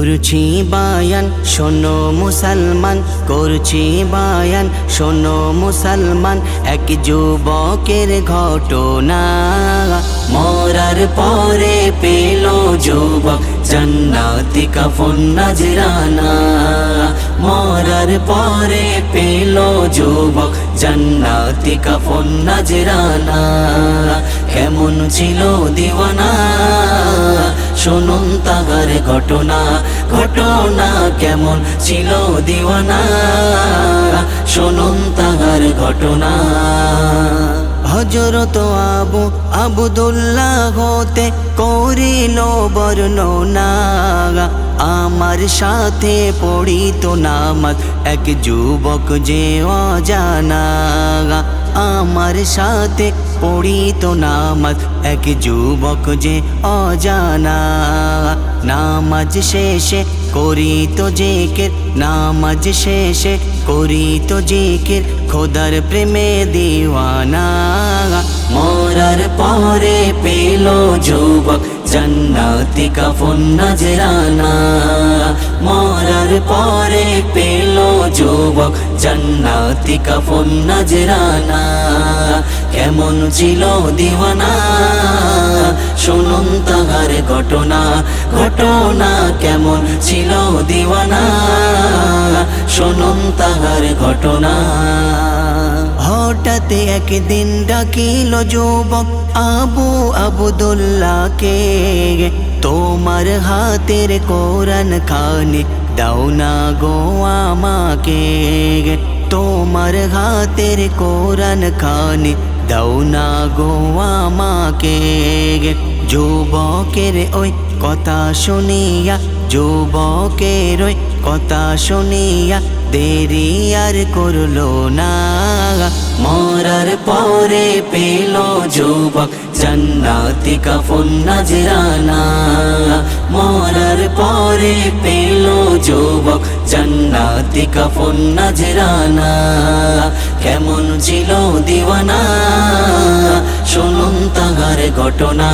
করছি বায়ান শোনো মুসলমান, করছি বায়ান শোনো মুসলমান, এক যুবকের ঘটনা। মরার পরে পেল যুবক জান্নাতি কাফন নজরানা। মরার পরে পেল যুবক জান্নাতি কাফন নজরানা। কেমন ছিল দিওয়ানা, শুনুন তাহার ঘটনা। ঘটনা কেমন ছিল দিওয়ানা, শুনুন তাহার ঘটনা। হযরত আবু আবদুল্লাহ হতে করিল বর্ণনা। আমার সাথে পড়িত নামাজ এক যুবক যে অজানা। আমার সাথে পড়িত নামাজ এক যুবক যে অজানা। নামাজ শেষে করিত জিকির, নামাজ শেষে করিত জিকির, খোদার প্রেমে দিওয়ানা। মরার পরে পেল যুবক জান্নাতি কাফন নজরানা। মরার পরে পেল যুবক জান্নাতি কাফন নজরানা। কেমন ছিল দিওয়ানা, শুনুন তাহার ঘটনা। ঘটনা কেমন ছিল দিওয়ানা, শুনুন তাহার ঘটনা। হঠাৎ একদিন ডাকিল যুবক আবু আবদুল্লাহকে, তোমার হাতের কোরআন খানি দাও না গো আমাকে। তোমার হাতের কোরআন খানি দাও না গো আমাকে। যুবকের ওই কথা শুনিয়া, যুবকের ওই কথা শুনিয়া দেরি আর করলো না। মরার পরে পেল যুবক জান্নাতি কাফন নজরানা। মরার পরে পেল যুবক জান্নাতি কাফন নজরানা। কেমন ছিল দিওয়ানা, শুনুন তাহার ঘটনা।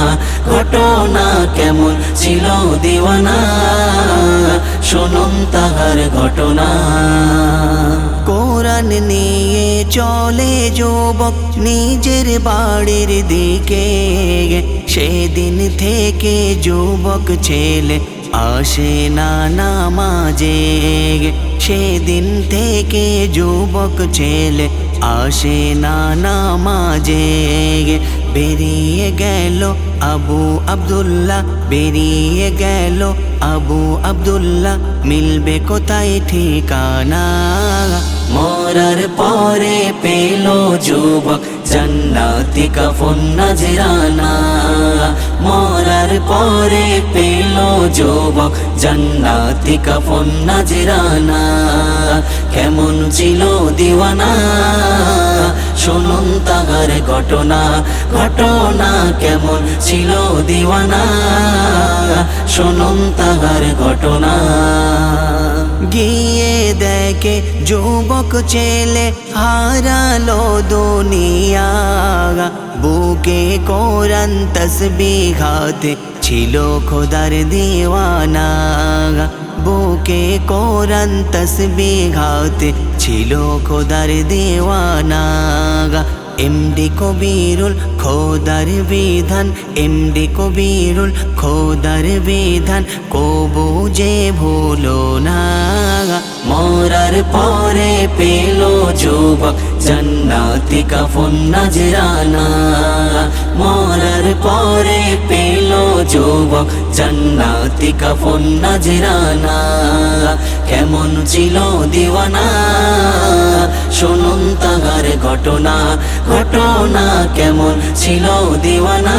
ঘটনা কেমন ছিল দিওয়ানা, শুনুন তাহার ঘটনা। কোরআন নিয়ে চলে যুবক নিজের বাড়ির দিকে। সেদিন থেকে যুবক ছেলে আসে না নামাজে। সেদিন থেকে যুবক ছেলে আসে না নামাজে। বেরিয়ে গেল আবু আবদুল্লাহ, বেরিয়ে গেল আবু আবদুল্লাহ, মিলবে কোথায় ঠিকানা। মরার পরে পেল যুবক জান্নাতি কাফন নজরানা। মরার পরে পেল যুবক জান্নাতি কাফন নজরানা। কেমন ছিল দিওয়ানা, শুনুন তাহার ঘটনা। ঘটনা কেমন ছিল দিওয়ানা, শুনুন তাহার ঘটনা। গিয়ে দেখে যুবক ছেলে হারালো দুনিয়া। বুকে কোরআন তসবিহ হাতে ছিল খোদার দিওয়ানা। বুকে কোরআন তসবিহ হাতে ছিল খোদার দিওয়ানা। এমডি কবিরুল খোদার বিধান, এমডি কবিরুল খোদার বিধান কবু যে ভুলো না। মরার পরে পেল যুবক জান্নাতি কাফন নজরানা। মরার পরে পেল যুবক জান্নাতি কাফন নজরানা। কেমন ছিল দিওয়ানা, শুনুন তাহার ঘটনা। ঘটনা কেমন ছিল দিওয়ানা,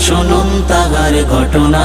শুনুন তাহার ঘটনা।